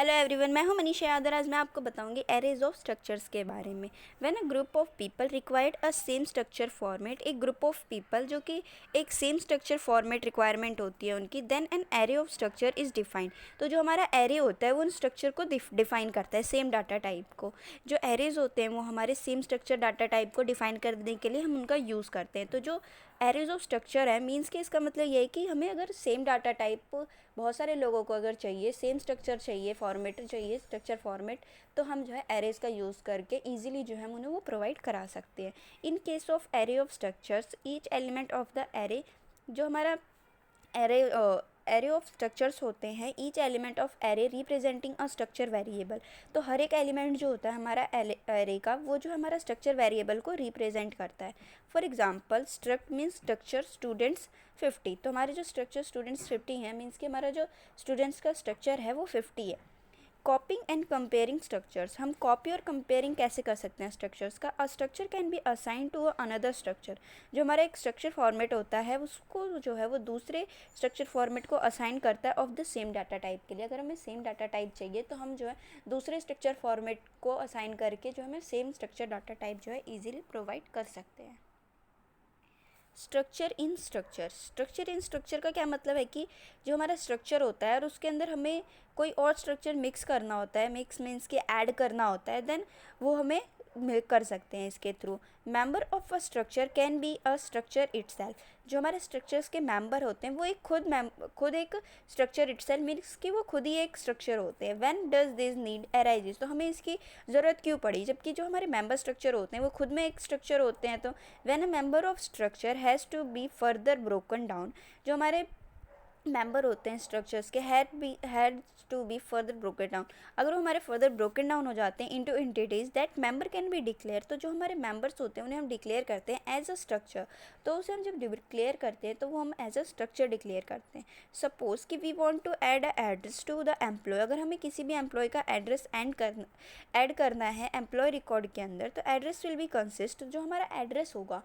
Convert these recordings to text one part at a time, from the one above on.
Hello everyone, मैं हूं मनीषा यादव। आज मैं आपको बताऊंगी एरेज ऑफ स्ट्रक्चर्स के बारे में। When a group of people required a same structure format, एक ग्रुप ऑफ पीपल जो कि एक सेम स्ट्रक्चर फॉर्मेट रिक्वायरमेंट होती है उनकी, then an array of structure is defined. तो जो हमारा एरे होता है वो उन स्ट्रक्चर को डिफाइन करता है, सेम डाटा टाइप को। जो एरेज होते हैं वो हमारे सेम स्ट्रक्चर डाटा टाइप को डिफाइन करने के लिए हम उनका यूज़ करते हैं। तो जो एरेज ऑफ स्ट्रक्चर है मीन्स कि इसका मतलब ये है कि हमें अगर सेम डाटा टाइप बहुत सारे लोगों को अगर चाहिए, सेम स्ट्रक्चर चाहिए, फॉर्मेट चाहिए, स्ट्रक्चर फॉर्मेट, तो हम जो है एरेज का यूज़ करके ईजिली जो है हम उन्हें वो प्रोवाइड करा सकते हैं। In case of array of structures, each element of the array, जो हमारा एरे एरे ऑफ स्ट्रक्चर्स होते हैं, each element of array representing a structure variable. तो हर एक एलिमेंट जो होता है हमारा एरे का, वो जो हमारा स्ट्रक्चर वेरिएबल को रिप्रेजेंट करता है। For example, struct means structure students 50। तो हमारे जो स्ट्रक्चर स्टूडेंट्स 50 हैं मीन्स कि हमारा जो स्टूडेंट्स का स्ट्रक्चर है वो 50 है। कॉपिंग एंड कंपेयरिंग स्ट्रक्चर्स, हम कॉपी और कंपेयरिंग कैसे कर सकते हैं स्ट्रक्चर्स का। A structure can be assign to another structure. जो हमारा एक स्ट्रक्चर फॉर्मेट होता है उसको जो है वो दूसरे स्ट्रक्चर फॉर्मेट को असाइन करता है of the same data type के लिए। अगर हमें सेम डाटा टाइप चाहिए तो हम जो है दूसरे स्ट्रक्चर फॉर्मेट को असाइन करके जो हमें सेम स्ट्रक्चर डाटा टाइप जो है ईजिली प्रोवाइड कर सकते हैं। Structure in structure, structure in structure का क्या मतलब है कि जो हमारा स्ट्रक्चर होता है और उसके अंदर हमें कोई और स्ट्रक्चर मिक्स करना होता है, मिक्स मीन्स के ऐड करना होता है, देन वो हमें कर सकते हैं इसके through. Member of a structure can be a structure itself. जो हमारे स्ट्रक्चर्स के मेंबर होते हैं वो एक खुद एक स्ट्रक्चर इटसेल्फ मीन्स कि वो खुद ही एक स्ट्रक्चर होते हैं। When does this need arises, तो हमें इसकी ज़रूरत क्यों पड़ी, जबकि जो हमारे मेंबर स्ट्रक्चर होते हैं वो खुद में एक स्ट्रक्चर होते हैं। तो when a member of structure has to be further broken down, जो हमारे मेंबर होते हैं स्ट्रक्चर्स के had to be further broken down, अगर वो हमारे फर्दर ब्रोकन डाउन हो जाते हैं into entities, that member can be declare. तो जो हमारे मेंबर्स होते हैं उन्हें हम डिक्लेयर करते हैं एज अ स्ट्रक्चर। तो उसे हम जब डिक्लेयर करते हैं तो वो हम एज अ स्ट्रक्चर डिक्लेयर करते हैं। सपोज कि we want to add a address to the employee, अगर हमें किसी भी एम्प्लॉय का एड्रेस ऐड करना है एम्प्लॉय रिकॉर्ड के अंदर, तो एड्रेस विल बी कंसिस्ट, जो हमारा एड्रेस होगा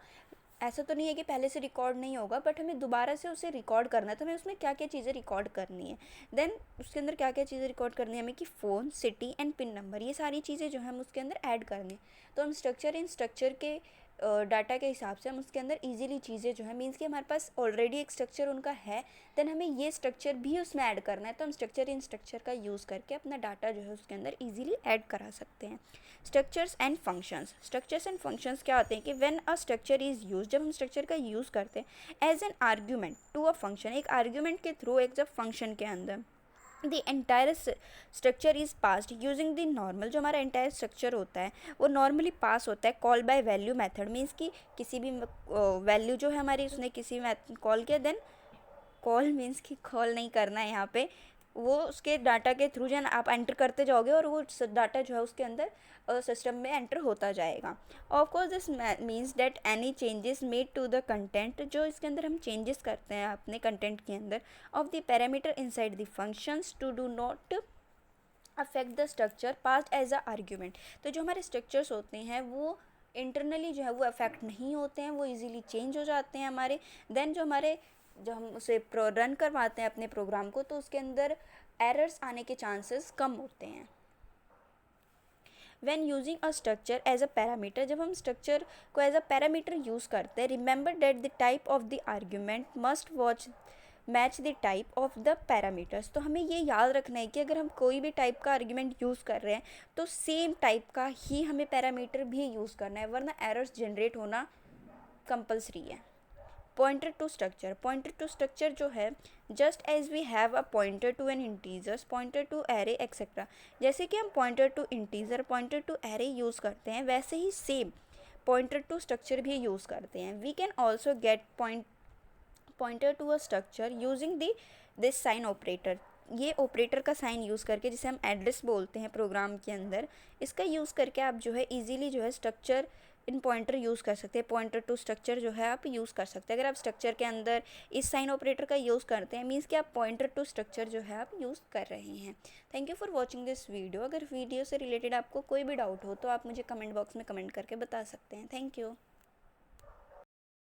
ऐसा तो नहीं है कि पहले से रिकॉर्ड नहीं होगा, बट हमें दोबारा से उसे रिकॉर्ड करना है। तो हमें उसमें क्या क्या चीज़ें रिकॉर्ड करनी है, देन उसके अंदर क्या क्या चीज़ें रिकॉर्ड करनी है हमें कि phone, city and pin number, ये सारी चीज़ें जो है हम उसके अंदर ऐड करनी है। तो हम स्ट्रक्चर इन स्ट्रक्चर के डाटा के हिसाब से हम उसके अंदर ईजिली चीज़ें जो है मीन्स कि हमारे पास ऑलरेडी एक स्ट्रक्चर उनका है, देन हमें ये स्ट्रक्चर भी उसमें ऐड करना है। तो हम स्ट्रक्चर इन स्ट्रक्चर का यूज़ करके अपना डाटा जो है उसके अंदर ईजिली ऐड करा सकते हैं। Structures and functions, structures and functions क्या होते हैं कि when a structure is use, जब हम स्ट्रक्चर का यूज़ करते हैं as an argument to a function, एक आर्ग्यूमेंट के थ्रू एक जब फंक्शन के अंदर the entire structure is passed using the normal, जो हमारा एंटायर स्ट्रक्चर होता है वो नॉर्मली पास होता है call by value method, means कि किसी भी वैल्यू जो है हमारी उसने किसी कॉल किया, देन कॉल मीन्स कि कॉल नहीं करना है यहाँ पे, वो उसके डाटा के थ्रू जो है आप एंटर करते जाओगे और वो डाटा जो है उसके अंदर सिस्टम में एंटर होता जाएगा। Of course this means that any changes made to the content, जो इसके अंदर हम चेंजेस करते हैं अपने कंटेंट के अंदर of the parameter inside the functions to do not affect the structure passed as a argument. तो जो हमारे स्ट्रक्चर्स होते हैं वो इंटरनली जो है वो अफेक्ट नहीं होते हैं, वो इजीली चेंज हो जाते हैं हमारे। देन जो हम उसे रन करवाते हैं अपने प्रोग्राम को, तो उसके अंदर एरर्स आने के चांसेस कम होते हैं। When using a structure as a parameter, जब हम स्ट्रक्चर को एज अ पैरामीटर यूज़ करते हैं, remember that the type of the argument must match the type of the parameters. तो हमें ये याद रखना है कि अगर हम कोई भी टाइप का आर्ग्यूमेंट यूज़ कर रहे हैं तो सेम टाइप का ही हमें पैरामीटर भी यूज़ करना है, वरना एरर्स जनरेट होना कंपल्सरी है। Pointer to structure, pointer to structure जो है just as we have a pointer to an integers, pointer to array etcetera, जैसे कि हम pointer to integer, pointer to array use करते हैं, वैसे ही सेम पॉइंटर टू स्ट्रक्चर भी यूज़ करते हैं। We can also get pointer to a structure using this sign operator, ये ऑपरेटर का साइन यूज़ करके, जिसे हम एड्रेस बोलते हैं प्रोग्राम के अंदर, इसका यूज़ करके आप जो है इजीली जो है स्ट्रक्चर इन पॉइंटर यूज़ कर सकते हैं। पॉइंटर टू स्ट्रक्चर जो है आप यूज़ कर सकते हैं। अगर आप स्ट्रक्चर के अंदर इस साइन ऑपरेटर का यूज़ करते हैं मीन्स कि आप पॉइंटर टू स्ट्रक्चर जो है आप यूज़ कर रहे हैं। Thank you for watching this video. अगर वीडियो से रिलेटेड आपको कोई भी डाउट हो तो आप मुझे कमेंट बॉक्स में कमेंट करके बता सकते हैं। Thank you.